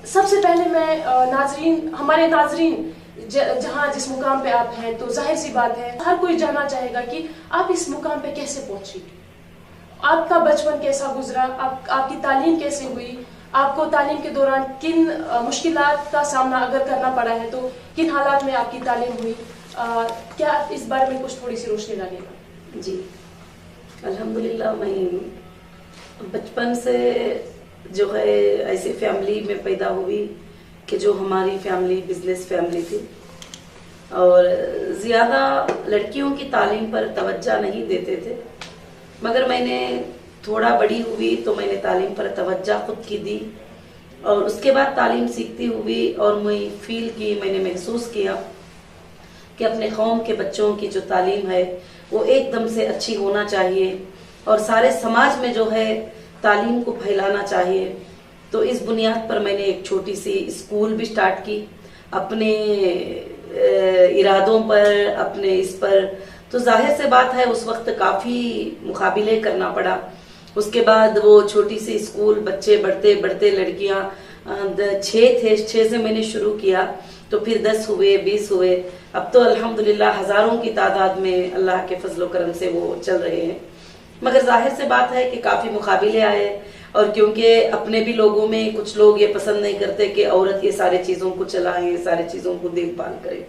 सबसे पहले मैं नाजरीन, हमारे नाजरीन जहाँ जिस मुकाम पे आप हैं, तो जाहिर सी बात है हर कोई जानना चाहेगा कि आप इस मुकाम पे कैसे पहुंची, आपका बचपन कैसा गुजरा, आपकी तालीम कैसे हुई, आपको तालीम के दौरान किन मुश्किलात का सामना अगर करना पड़ा है तो किन हालात में आपकी तालीम हुई। क्या इस बारे में कुछ थोड़ी सी रोशनी डालेगा? जी, अल्हम्दुलिल्लाह मैं बचपन से जो है ऐसी फैमिली में पैदा हुई कि जो हमारी फैमिली बिजनेस फैमिली थी और ज़्यादा लड़कियों की तालीम पर तवज्जो नहीं देते थे, मगर मैंने थोड़ा बड़ी हुई तो मैंने तालीम पर तवज्जो खुद की दी और उसके बाद तालीम सीखती हुई और मैं फील की, मैंने महसूस किया कि अपने कौम के बच्चों की जो तालीम है वो एकदम से अच्छी होना चाहिए और सारे समाज में जो है तालीम को फैलाना चाहिए। तो इस बुनियाद पर मैंने एक छोटी सी स्कूल भी स्टार्ट की अपने इरादों पर, अपने इस पर। तो जाहिर से बात है उस वक्त काफ़ी मुकाबले करना पड़ा। उसके बाद वो छोटी सी स्कूल, बच्चे बढ़ते बढ़ते लड़कियां 6 थे, 6 से मैंने शुरू किया तो फिर 10 हुए, 20 हुए, अब तो अल्हम्दुलिल्लाह हज़ारों की तादाद में अल्लाह के फजलो करम से वो चल रहे हैं। मगर जाहिर से बात है कि काफ़ी मुकाबले आए और क्योंकि अपने भी लोगों में कुछ लोग ये पसंद नहीं करते कि औरत ये सारे चीज़ों को चलाएं, सारे चीज़ों को देखभाल करे।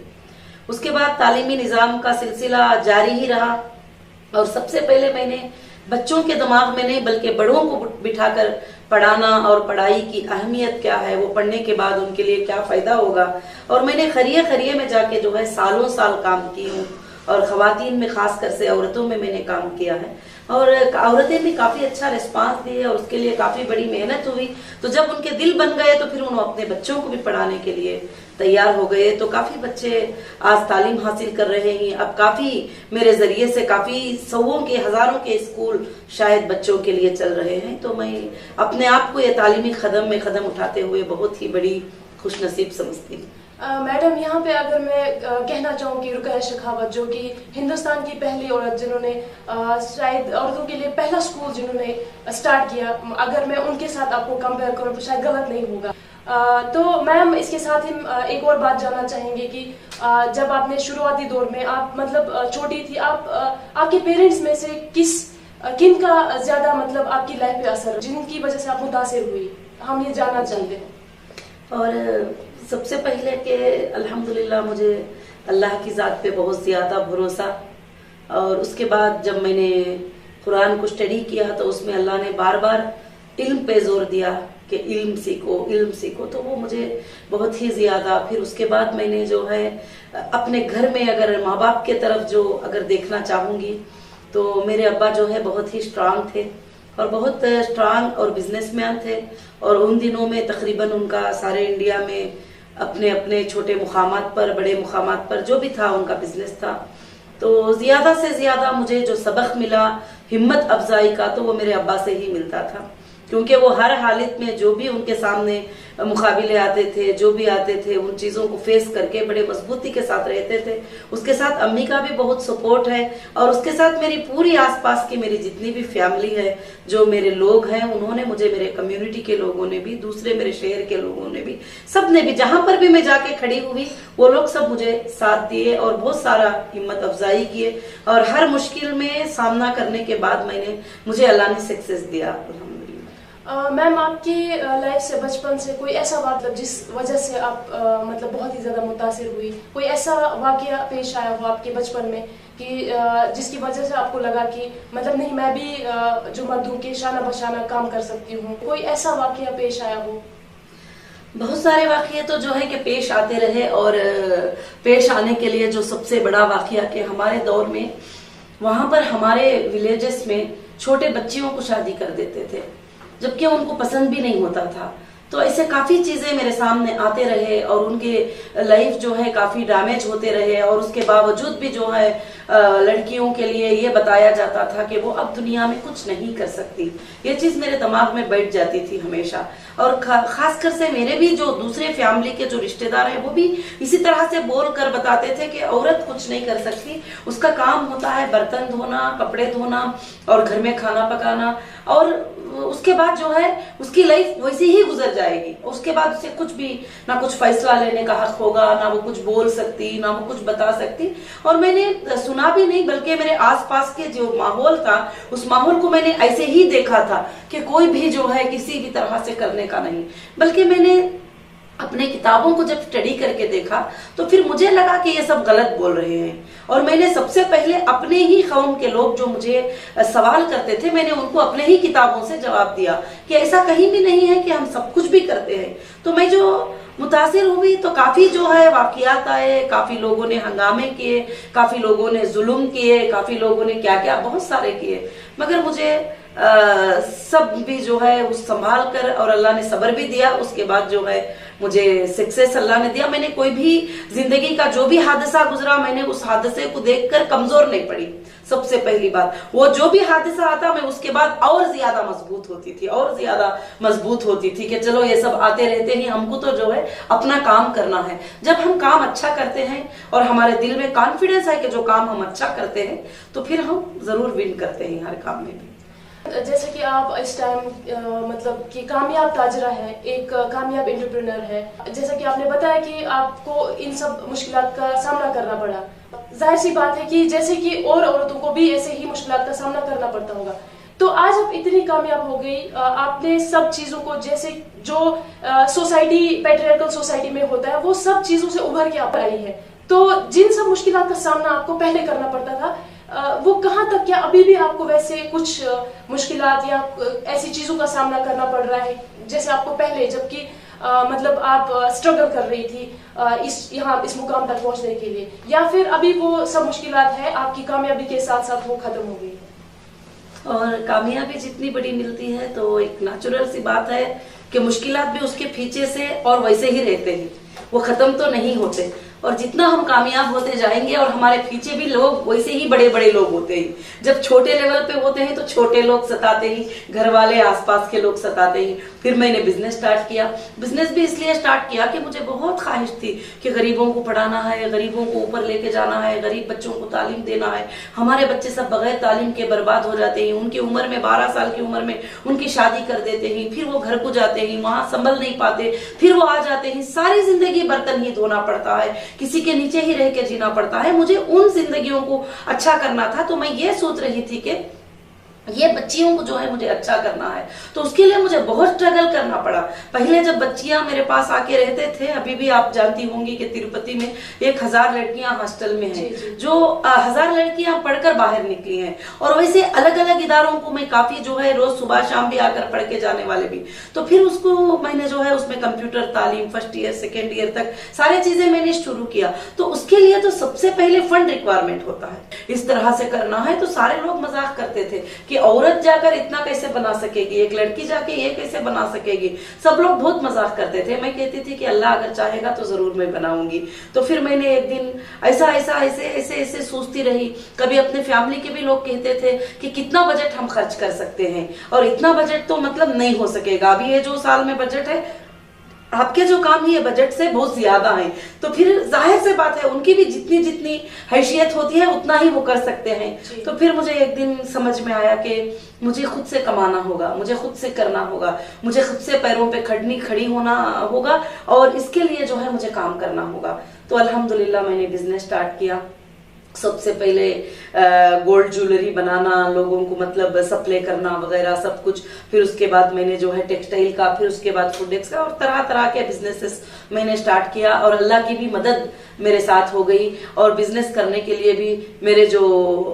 उसके बाद तालीमी निज़ाम का सिलसिला जारी ही रहा और सबसे पहले मैंने बच्चों के दिमाग में नहीं बल्कि बड़ों को बिठाकर पढ़ाना और पढ़ाई की अहमियत क्या है, वो पढ़ने के बाद उनके लिए क्या फ़ायदा होगा। और मैंने खरिये खरिये में जाके जो है सालों साल काम की हूँ और ख़वातीन में ख़ासकर से औरतों में मैंने काम किया है और औरतें भी काफ़ी अच्छा रिस्पांस दिए और उसके लिए काफ़ी बड़ी मेहनत हुई। तो जब उनके दिल बन गए तो फिर उन्होंने अपने बच्चों को भी पढ़ाने के लिए तैयार हो गए। तो काफ़ी बच्चे आज तालीम हासिल कर रहे हैं। अब काफ़ी मेरे ज़रिए से काफ़ी सौों के, हज़ारों के स्कूल शायद बच्चों के लिए चल रहे हैं। तो मैं अपने आप को ये तालीमी कदम में कदम उठाते हुए बहुत ही बड़ी खुशनसीब समझती हूँ। मैडम, यहाँ पे अगर मैं कहना चाहूँ कि रुकैया शेखावत जो कि हिंदुस्तान की पहली औरत जिन्होंने शायद औरतों के लिए पहला स्कूल जिन्होंने स्टार्ट किया, अगर मैं उनके साथ आपको कंपेयर करूँ तो शायद गलत नहीं होगा। तो मैम इसके साथ ही एक और बात जानना चाहेंगे कि जब आपने शुरुआती दौर में आप मतलब छोटी थी, आप आपके पेरेंट्स में से किन का ज़्यादा मतलब आपकी लाइफ पे असर, जिनकी वजह से आप मुतासिर हुई, हम ये जानना चाहते हैं। और सबसे पहले कि अल्हम्दुलिल्लाह मुझे अल्लाह की ज़ात पे बहुत ज़्यादा भरोसा और उसके बाद जब मैंने कुरान को स्टडी किया तो उसमें अल्लाह ने बार बार इल्म पे जोर दिया कि इल्म सीखो, इल्म सीखो। तो वो मुझे बहुत ही ज़्यादा, फिर उसके बाद मैंने जो है अपने घर में अगर माँ बाप के तरफ जो अगर देखना चाहूँगी तो मेरे अब्बा जो है बहुत ही स्ट्रांग थे और बहुत स्ट्रांग और बिजनेसमैन थे और उन दिनों में तकरीबन उनका सारे इंडिया में अपने अपने छोटे मुकामात पर, बड़े मुकामात पर जो भी था उनका बिजनेस था। तो ज़्यादा से ज़्यादा मुझे जो सबक मिला हिम्मत अफजाई का तो वो मेरे अब्बा से ही मिलता था, क्योंकि वो हर हालत में जो भी उनके सामने मुकाबले आते थे, जो भी आते थे, उन चीज़ों को फेस करके बड़े मजबूती के साथ रहते थे। उसके साथ अम्मी का भी बहुत सपोर्ट है और उसके साथ मेरी पूरी आसपास की मेरी जितनी भी फैमिली है, जो मेरे लोग हैं, उन्होंने मुझे, मेरे कम्युनिटी के लोगों ने भी, दूसरे मेरे शहर के लोगों ने भी, सब ने भी, जहाँ पर भी मैं जाके खड़ी हुई वो लोग सब मुझे साथ दिए और बहुत सारा हिम्मत अफजाई किए और हर मुश्किल में सामना करने के बाद मुझे अल्लाह ने सक्सेस दिया। मैम, आपकी लाइफ से बचपन से कोई ऐसा वाक़या जिस वजह से आप मतलब बहुत ही ज़्यादा मुतासिर हुई, कोई ऐसा वाक़या पेश आया हो आपके बचपन में कि जिसकी वजह से आपको लगा कि मतलब नहीं, मैं भी जो मर्दों के शाना बशाना काम कर सकती हूँ, कोई ऐसा वाक़या पेश आया हो? बहुत सारे वाक़ये तो जो है कि पेश आते रहे और पेश आने के लिए जो सबसे बड़ा वाक़या कि हमारे दौर में वहाँ पर हमारे विलेजेस में छोटे बच्चियों को शादी कर देते थे जबकि उनको पसंद भी नहीं होता था। तो ऐसे काफ़ी चीज़ें मेरे सामने आते रहे और उनके लाइफ जो है काफ़ी डैमेज होते रहे और उसके बावजूद भी जो है लड़कियों के लिए ये बताया जाता था कि वो अब दुनिया में कुछ नहीं कर सकती। ये चीज़ मेरे दिमाग में बैठ जाती थी हमेशा और खासकर से मेरे भी जो दूसरे फैमिली के जो रिश्तेदार हैं वो भी इसी तरह से बोल कर बताते थे कि औरत कुछ नहीं कर सकती, उसका काम होता है बर्तन धोना, कपड़े धोना और घर में खाना पकाना। और उसके बाद जो है उसकी लाइफ वैसे ही गुजर जाएगी। उसके बाद उसे कुछ भी ना कुछ फैसला लेने का हक होगा, ना वो कुछ बोल सकती, ना वो कुछ बता सकती। और मैंने सुना भी नहीं, बल्कि मेरे आसपास के जो माहौल था उस माहौल को मैंने ऐसे ही देखा था कि कोई भी जो है किसी भी तरह से करने का नहीं। बल्कि मैंने अपने किताबों को जब स्टडी करके देखा तो फिर मुझे लगा कि ये सब गलत बोल रहे हैं। और मैंने सबसे पहले अपने ही कौम के लोग जो मुझे सवाल करते थे, मैंने उनको अपने ही किताबों से जवाब दिया कि ऐसा कहीं भी नहीं है कि हम सब कुछ भी करते हैं। तो मैं जो मुतासिर हुई तो काफी जो है वाकयात आए, काफी लोगों ने हंगामे किए, काफी लोगों ने जुल्म किए, काफी लोगों ने क्या क्या बहुत सारे किए, मगर मुझे सब भी जो है उस संभाल कर, और अल्लाह ने सब्र भी दिया। उसके बाद जो है मुझे सक्सेस अल्लाह ने दिया। मैंने कोई भी जिंदगी का जो भी हादसा गुजरा, मैंने उस हादसे को देखकर कमजोर नहीं पड़ी। सबसे पहली बात, वो जो भी हादसा आता मैं उसके बाद और ज्यादा मजबूत होती थी, और ज्यादा मजबूत होती थी कि चलो ये सब आते रहते हैं, हमको तो जो है अपना काम करना है। जब हम काम अच्छा करते हैं और हमारे दिल में कॉन्फिडेंस है कि जो काम हम अच्छा करते हैं तो फिर हम जरूर विन करते हैं हर काम में भी। जैसे कि आप इस टाइम मतलब कि कामयाब ताजरा है, एक कामयाब एंटरप्रेन्योर है, जैसा कि आपने बताया कि आपको इन सब मुश्किलात का सामना करना पड़ा। जाहिर सी बात है कि जैसे कि और औरतों को भी ऐसे ही मुश्किलात का सामना करना पड़ता होगा। तो आज आप इतनी कामयाब हो गई, आपने सब चीजों को, जैसे जो सोसाइटी पैट्रियार्कल सोसाइटी में होता है, वो सब चीजों से उभर के आप आई है। तो जिन सब मुश्किलात का सामना आपको पहले करना पड़ता था, वो कहाँ तक, क्या अभी भी आपको वैसे कुछ मुश्किलात या ऐसी चीजों का सामना करना पड़ रहा है जैसे आपको पहले, जबकि मतलब आप स्ट्रगल कर रही थी इस मुकाम तक पहुंचने के लिए, या फिर अभी वो सब मुश्किलात है आपकी कामयाबी के साथ साथ वो खत्म हो गई है? और कामयाबी जितनी बड़ी मिलती है तो एक नेचुरल सी बात है कि मुश्किलात भी उसके पीछे से और वैसे ही रहते हैं, वो खत्म तो नहीं होते। और जितना हम कामयाब होते जाएंगे और हमारे पीछे भी लोग वैसे ही बड़े बड़े लोग होते हैं। जब छोटे लेवल पे होते हैं तो छोटे लोग सताते ही, घर वाले आसपास के लोग सताते ही। फिर मैंने बिजनेस स्टार्ट किया। बिजनेस भी इसलिए स्टार्ट किया कि मुझे बहुत ख्वाहिश थी कि गरीबों को पढ़ाना है, गरीबों को ऊपर लेके जाना है, गरीब बच्चों को तालीम देना है। हमारे बच्चे सब बगैर तालीम के बर्बाद हो जाते हैं। उनकी उम्र में 12 साल की उम्र में उनकी शादी कर देते हैं, फिर वो घर को जाते हैं, वहां संभल नहीं पाते, फिर वो आ जाते हैं, सारी जिंदगी बर्तन ही धोना पड़ता है, किसी के नीचे ही रह के जीना पड़ता है। मुझे उन जिंदगियों को अच्छा करना था। तो मैं ये सोच रही थी कि ये बच्चियों को जो है मुझे अच्छा करना है, तो उसके लिए मुझे बहुत स्ट्रगल करना पड़ा। पहले जब बच्चियां मेरे पास आके रहते थे, अभी भी आप जानती होंगी कि तिरुपति में 1000 लड़कियां हॉस्टल में हैं, जो 1000 लड़कियां पढ़कर बाहर निकली हैं। और वैसे अलग अलग इदारों को मैं काफी जो है रोज सुबह शाम भी आकर पढ़ के जाने वाले भी। तो फिर उसको मैंने जो है उसमें कंप्यूटर तालीम फर्स्ट ईयर सेकेंड ईयर तक सारी चीजें मैंने शुरू किया। तो उसके लिए तो सबसे पहले फंड रिक्वायरमेंट होता है। इस तरह से करना है तो सारे लोग मजाक करते थे कि औरत जाकर इतना कैसे बना सकेगी, एक लड़की जाके ये कैसे बना सकेगी। सब लोग बहुत मजाक करते थे। मैं कहती थी कि अल्लाह अगर चाहेगा तो जरूर मैं बनाऊंगी। तो फिर मैंने एक दिन ऐसे सोचती रही। कभी अपने फैमिली के भी लोग कहते थे कि कितना बजट हम खर्च कर सकते हैं, और इतना बजट तो मतलब नहीं हो सकेगा, अभी ये जो साल में बजट है आपके जो काम ही है बजट से बहुत ज्यादा है। तो फिर जाहिर से बात है उनकी भी जितनी जितनी हैसियत होती है उतना ही वो कर सकते हैं। तो फिर मुझे एक दिन समझ में आया कि मुझे खुद से कमाना होगा, मुझे खुद से करना होगा, मुझे खुद से पैरों पे खड़ी होना होगा, और इसके लिए जो है मुझे काम करना होगा। तो अल्हम्दुलिल्लाह मैंने बिजनेस स्टार्ट किया। सबसे पहले गोल्ड ज्वेलरी बनाना, लोगों को मतलब सप्लाई करना वगैरह सब कुछ। फिर उसके बाद मैंने जो है टेक्सटाइल का, फिर उसके बाद फूडेक्स का, और तरह तरह के बिजनेसेस मैंने स्टार्ट किया। और अल्लाह की भी मदद मेरे साथ हो गई। और बिजनेस करने के लिए भी मेरे जो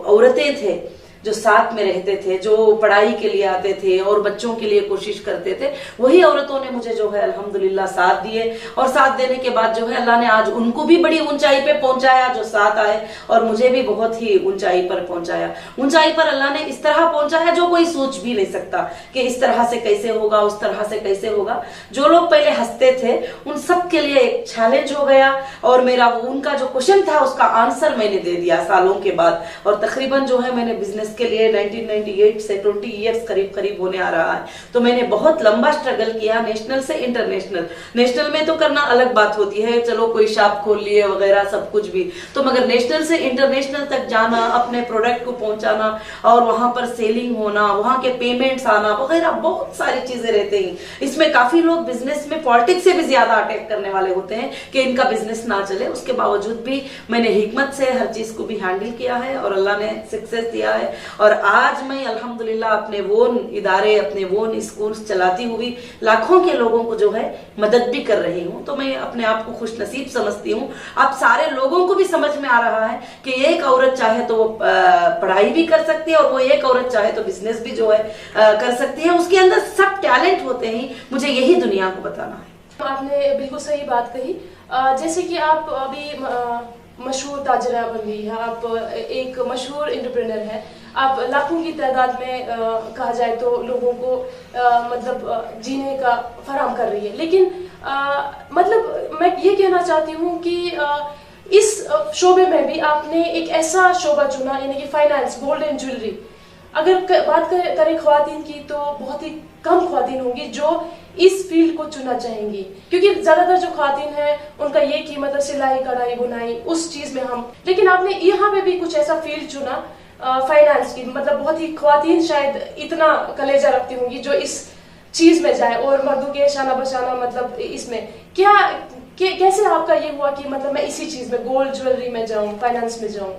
औरतें थे जो साथ में रहते थे, जो पढ़ाई के लिए आते थे और बच्चों के लिए कोशिश करते थे, वही औरतों ने मुझे जो है अल्हम्दुलिल्लाह साथ दिए। और साथ देने के बाद जो है अल्लाह ने आज उनको भी बड़ी ऊंचाई पे पहुंचाया जो साथ आए, और मुझे भी बहुत ही ऊंचाई पर पहुंचाया। ऊंचाई पर अल्लाह ने इस तरह पहुंचाया जो कोई सोच भी नहीं सकता कि इस तरह से कैसे होगा, उस तरह से कैसे होगा। जो लोग पहले हंसते थे उन सब के लिए एक चैलेंज हो गया, और मेरा वो उनका जो क्वेश्चन था उसका आंसर मैंने दे दिया सालों के बाद। और तकरीबन जो है मैंने बिजनेस के लिए 1998 से 20 इयर्स करीब करीब होने आ रहा है। तो मैंने बहुत लंबा स्ट्रगल किया, नेशनल से इंटरनेशनल। नेशनल में तो करना अलग बात होती है, चलो कोई शॉप खोल लिए वगैरह सब कुछ भी, तो मगर नेशनल से इंटरनेशनल तक जाना, अपने प्रोडक्ट को पहुंचाना और वहां पर सेलिंग होना, वहां के पेमेंट्स आना वगैरह, बहुत सारी चीजें रहते हैं। इसमें काफी लोग बिजनेस में पॉलिटिक्स से भी ज्यादा अटैक करने वाले होते हैं कि इनका बिजनेस ना चले। उसके बावजूद भी मैंने हिकमत से हर चीज को भी हैंडल किया है और अल्लाह ने सक्सेस दिया है। और आज मैं अल्हम्दुलिल्लाह अपने वोन इदारे, अपने वोन स्कूल्स चलाती हुई लाखों के लोगों को जो है मदद भी कर रही हूँ। तो मैं अपने आप को खुश नसीब समझती हूँ। अब सारे लोगों को भी समझ में आ रहा है कि एक औरत चाहे तो वो पढ़ाई भी कर सकती है और वो एक औरत चाहे तो बिजनेस भी जो है कर सकती है। उसके अंदर सब टैलेंट होते हैं, मुझे यही दुनिया को बताना है। आपने बिल्कुल सही बात कही। जैसे कि आप अभी मशहूर ताजरा बन गई है, आप एक मशहूर एंटरप्रेन्योर है, आप लाखों की तादाद में कहा जाए तो लोगों को मतलब जीने का फराम कर रही है। लेकिन मतलब मैं ये कहना चाहती हूँ कि इस शोबे में भी आपने एक ऐसा शोबा चुना, यानी कि फाइनेंस, गोल्ड एंड ज्वेलरी। अगर बात करें ख्वातीन की तो बहुत ही कम ख्वातीन होंगी जो इस फील्ड को चुनना चाहेंगी, क्योंकि ज्यादातर जो ख्वातीन है उनका ये कि मतलब सिलाई कढ़ाई बुनाई उस चीज में हम, लेकिन आपने यहाँ पे भी कुछ ऐसा फील्ड चुना फाइनेंस की। मतलब बहुत ही ख्वातीन शायद इतना कलेजा रखती होंगी जो इस चीज में जाए और मर्दों के शाना बशाना मतलब इसमें क्या कैसे आपका ये हुआ कि मतलब मैं इसी चीज में गोल्ड ज्वेलरी में जाऊं, फाइनेंस में जाऊं?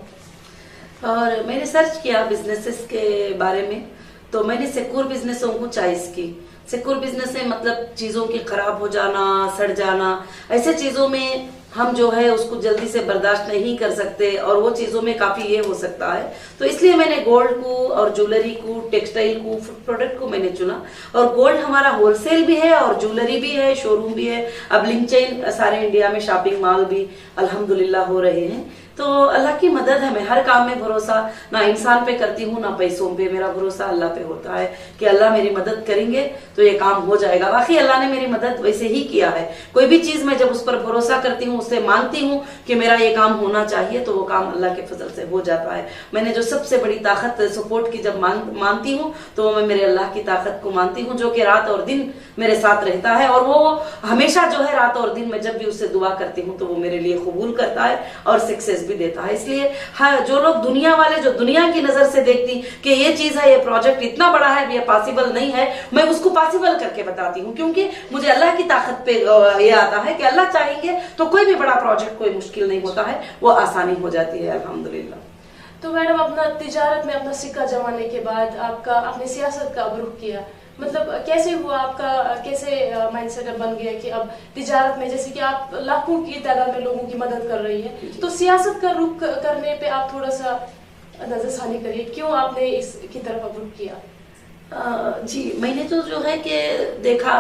और मैंने सर्च किया बिजनेसेस के बारे में, तो मैंने सिक्योर बिजनेसों को चॉइस की। सिक्योर बिजनेस है मतलब चीजों की खराब हो जाना, सड़ जाना, ऐसे चीजों में हम जो है उसको जल्दी से बर्दाश्त नहीं कर सकते और वो चीजों में काफी ये हो सकता है। तो इसलिए मैंने गोल्ड को और ज्वेलरी को, टेक्सटाइल को, फूड प्रोडक्ट को मैंने चुना। और गोल्ड हमारा होलसेल भी है और ज्वेलरी भी है, शोरूम भी है। अब लिंक चेन सारे इंडिया में शॉपिंग मॉल भी अल्हम्दुलिल्लाह हो रहे हैं। तो अल्लाह की मदद है। मैं हर काम में भरोसा ना इंसान पे करती हूँ ना पैसों पे, मेरा भरोसा अल्लाह पे होता है कि अल्लाह मेरी मदद करेंगे तो ये काम हो जाएगा। बाकी अल्लाह ने मेरी मदद वैसे ही किया है। कोई भी चीज मैं जब उस पर भरोसा करती हूँ, उससे मानती हूँ कि मेरा ये काम होना चाहिए, तो वो काम अल्लाह के फजल से हो जाता है। मैंने जो सबसे बड़ी ताकत सपोर्ट की जब मानती हूँ तो मैं मेरे अल्लाह की ताकत को मानती हूँ, जो कि रात और दिन मेरे साथ रहता है। और वो हमेशा जो है रात और दिन में जब भी उससे दुआ करती हूँ तो वो मेरे लिए कबूल करता है और सक्सेस भी देता है। इसलिए हाँ, जो लोग दुनिया वाले जो दुनिया की नजर से देखती कि ये चीज है, ये प्रोजेक्ट इतना बड़ा है, ये पॉसिबल नहीं है, मैं उसको पॉसिबल करके बताती हूँ, क्योंकि मुझे अल्लाह की ताकत पे ये आता है कि अल्लाह चाहेंगे तो कोई भी बड़ा प्रोजेक्ट कोई मुश्किल नहीं होता है, वो आसानी हो जाती है अल्हम्दुलिल्लाह। तो मैडम, अपना तिजारत में अपना सिक्का जमाने के बाद आपने सियासत का अब रुख किया, मतलब कैसे हुआ आपका, कैसे माइंडसेट बन गया कि अब तिजारत में, जैसे कि आप लाखों की तादाद में लोगों की मदद कर रही है, तो सियासत का रुख करने पे आप थोड़ा सा नजरसानी करिए, क्यों आपने इसकी तरफ अब रुख किया? जी, मैंने तो जो है कि देखा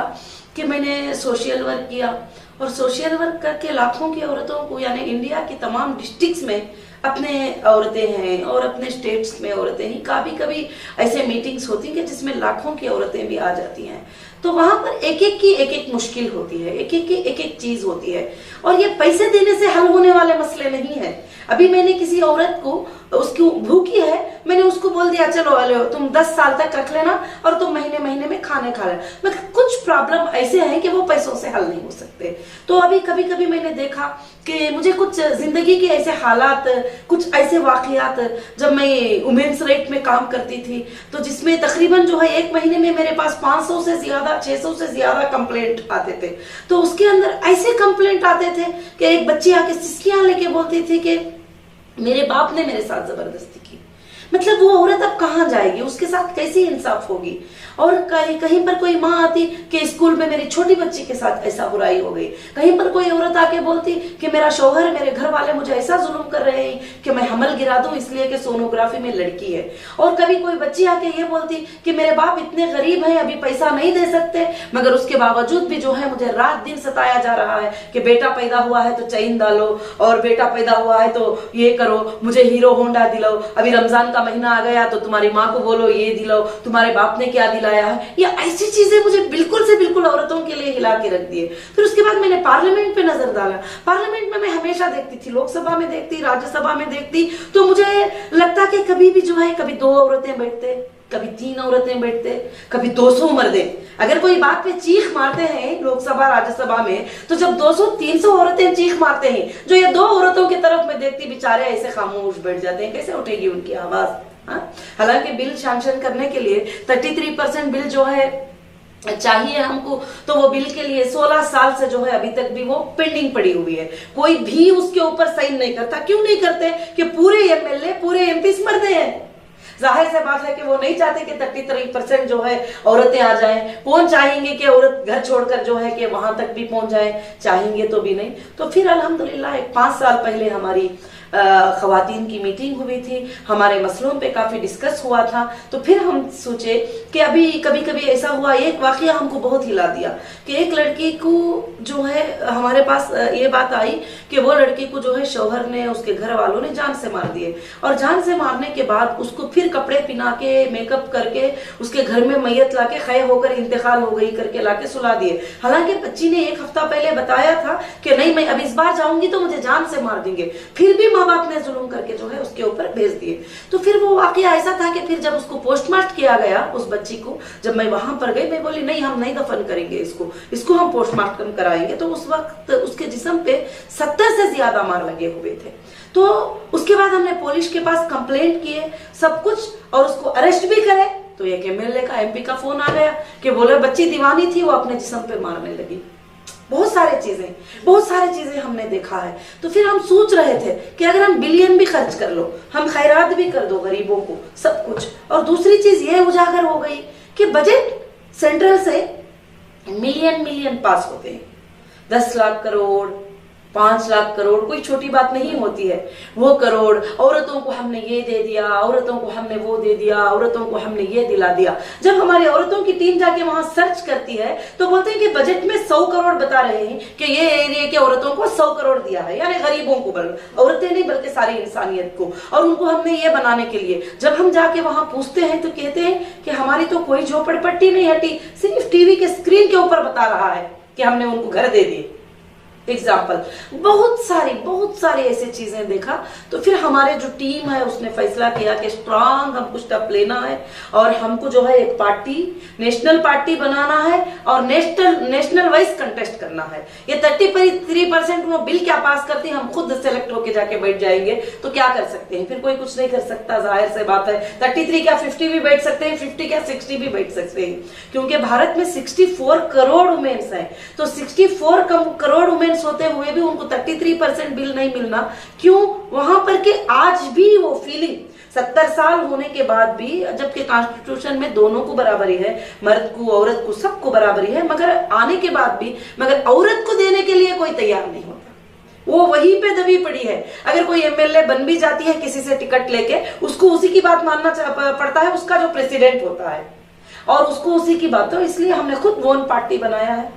कि मैंने सोशल वर्क किया और सोशल वर्क करके लाखों की औरतों को, यानी इंडिया की तमाम डिस्ट्रिक्ट्स में अपने औरतें हैं और अपने स्टेट्स में औरतें हैं। कभी कभी ऐसे मीटिंग्स होती हैं जिसमें लाखों की औरतें भी आ जाती हैं। तो वहां पर एक एक की एक एक मुश्किल होती है, एक एक की एक एक चीज होती है और ये पैसे देने से हल होने वाले मसले नहीं है। अभी मैंने किसी औरत को, उसकी भूखी है, मैंने उसको बोल दिया चलो तुम 10 साल तक रख लेना और तुम महीने महीने में खाने खा लेना, मगर कुछ प्रॉब्लम ऐसे हैं कि वो पैसों से हल नहीं हो सकते। तो अभी कभी कभी मैंने देखा कि मुझे कुछ जिंदगी के ऐसे हालात, कुछ ऐसे वाकयात, जब मैं वुमेन्स राइट में काम करती थी तो जिसमें तकरीबन जो है एक महीने में मेरे पास 500 से ज्यादा, 600 से ज्यादा कंप्लेंट आते थे। तो उसके अंदर ऐसे कंप्लेंट आते थे कि एक बच्ची आके सिसकियां लेके बोलती थी कि मेरे बाप ने मेरे साथ जबरदस्ती की। मतलब वो औरत अब कहाँ जाएगी, उसके साथ कैसी इंसाफ होगी? और कहीं पर कोई माँ आती कि स्कूल में मेरी छोटी बच्ची के साथ ऐसा बुराई हो गई, कहीं पर कोई औरत आके बोलती कि मेरा शौहर, मेरे घर वाले मुझे ऐसा जुल्म कर रहे हैं कि मैं हमल गिरा दूं इसलिए कि सोनोग्राफी में लड़की है। और कभी कोई बच्ची आके ये बोलती कि मेरे बाप इतने गरीब हैं, अभी पैसा नहीं दे सकते, मगर उसके बावजूद भी जो है मुझे रात दिन सताया जा रहा है कि बेटा पैदा हुआ है तो चैन डालो और बेटा पैदा हुआ है तो ये करो, मुझे हीरो होंडा दिलाओ। अभी रमजान का महीना आ गया तो तुम्हारी माँ को बोलो ये दिलाओ, तुम्हारे बाप ने क्या दिलाया है, या ऐसी चीजें मुझे बिल्कुल से बिल्कुल औरतों के लिए हिला के रख दिए। फिर उसके बाद मैंने पार्लियामेंट पे नजर डाला। पार्लियामेंट में मैं हमेशा देखती थी, लोकसभा में देखती, राज्यसभा में देखती, तो मुझे लगता कि कभी भी जो है, कभी 2 औरतें बैठते, कभी 3 औरतें बैठते, कभी 200 मर्दे। अगर कोई बात पे चीख मारते हैं लोकसभा राज्यसभा में, तो जब 200-300 औरतें चीख मारते हैं, जो ये 2 औरतों की तरफ में देखती, बेचारे ऐसे खामोश बैठ जाते हैं, कैसे उठेगी उनकी आवाज। हालांकि बिल सैंक्शन करने के लिए 33% बिल जो है चाहिए हमको, तो वो बिल के लिए 16 साल से जो है अभी तक भी वो पेंडिंग पड़ी हुई है। कोई भी उसके ऊपर साइन नहीं करता। क्यों नहीं करते? कि पूरे एमएलए, पूरे एमपी मर्दे हैं। जाहिर सी बात है कि वो नहीं चाहते कि 33% जो है औरतें आ जाएं। कौन चाहेंगे कि औरत घर छोड़कर जो है कि वहां तक भी पहुंच जाए? चाहेंगे तो भी नहीं। तो फिर अल्हम्दुलिल्लाह 5 साल पहले हमारी खवातीन की मीटिंग हुई थी, हमारे मसलों पे काफी डिस्कस हुआ था। तो फिर हम सोचे कि अभी कभी कभी ऐसा हुआ, एक वाकया हमको बहुत हिला दिया कि एक लड़की को जो है हमारे पास ये बात आई कि वो लड़की को जो है शौहर ने, उसके घर वालों ने जान से मार दिए, और जान से मारने के बाद उसको फिर कपड़े पहना के, मेकअप करके उसके घर में मैयत लाके खै होकर इंतकाल हो गई करके लाके सुला दिए। हालांकि बच्ची ने 1 हफ्ता पहले बताया था कि नहीं, मैं अब इस बार जाऊंगी तो मुझे जान से मार देंगे, फिर भी माँ बाप ने जुल्म करके जो है उसके ऊपर भेज दिए। तो फिर वो वाकया ऐसा था कि फिर जब उसको पोस्टमार्टम किया गया उस बच्ची को, जब मैं वहां पर गई, मैं बोली नहीं, हम नहीं दफन करेंगे इसको हम पोस्टमार्टम कराएंगे। तो उस वक्त उसके जिस्म पे 70 से ज्यादा मार लगे हुए थे। तो उसके बाद हमने पुलिस के पास कंप्लेंट किए, सब कुछ, और उसको अरेस्ट भी करे। तो एक एमएलए का, एमपी का फोन आ गया कि बोले बच्ची दीवानी थी, वो अपने जिस्म पे मारने लगी। बहुत सारी चीजें हमने देखा है। तो फिर हम सोच रहे थे कि अगर हम बिलियन भी खर्च कर लो, हम खैरात भी कर दो गरीबों को, सब कुछ। और दूसरी चीज ये उजागर हो गई कि बजट सेंट्रल से मिलियन पास होते हैं। 10 लाख करोड़, 5 लाख करोड़ कोई छोटी बात नहीं होती है। वो करोड़, औरतों को हमने ये दे दिया, औरतों को हमने वो दे दिया, औरतों को हमने ये दिला दिया। जब हमारी औरतों की टीम जाके वहां सर्च करती है तो बोलते हैं कि बजट में 100 करोड़ बता रहे हैं कि ये एरिया के औरतों को 100 करोड़ दिया है, यानी गरीबों को, औरतें नहीं बल्कि सारी इंसानियत को। और उनको हमने ये बनाने के लिए, जब हम जाके वहां पूछते हैं तो कहते हैं कि हमारी तो कोई झोपड़पट्टी नहीं हटी, सिर्फ टीवी के स्क्रीन के ऊपर बता रहा है कि हमने उनको घर दे दिए। एग्जाम्पल बहुत सारी ऐसी चीजें देखा। तो फिर हमारे जो टीम है उसने फैसला किया कि स्ट्रांग हमको स्टेप लेना है, और हमको जो है एक पार्टी, नेशनल पार्टी बनाना है, और नेशनल वाइज कंटेस्ट करना है। ये 33% वो बिल क्या पास करती है, हम खुद सेलेक्ट होके जाके बैठ जाएंगे तो क्या कर सकते हैं? फिर कोई कुछ नहीं कर सकता, जाहिर से बात है। 33 क्या 50 भी बैठ सकते हैं, 50 क्या 60 भी बैठ सकते हैं, क्योंकि भारत में 64 करोड़ वुमेन्स हैं। तो 64 करोड़ वुमेन्स होते हुए भी उनको 33% बिल नहीं मिलना, क्यों? वहां पर के आज भी वो फीलिंग 70 साल होने के बाद भी, जबकि कॉन्स्टिट्यूशन में दोनों को बराबरी है, मर्द को, औरत को, सबको बराबरी है, मगर आने के बाद भी मगर औरत को देने के लिए कोई तैयार नहीं होता। वो वहीं पे दबी पड़ी है। अगर कोई एमएलए बन भी जाती है किसी से टिकट लेके, उसको उसी की बात मानना पड़ता है, उसका जो प्रेसिडेंट होता है, और उसको उसी की बात। तो इसलिए हमने खुद वोन पार्टी बनाया है।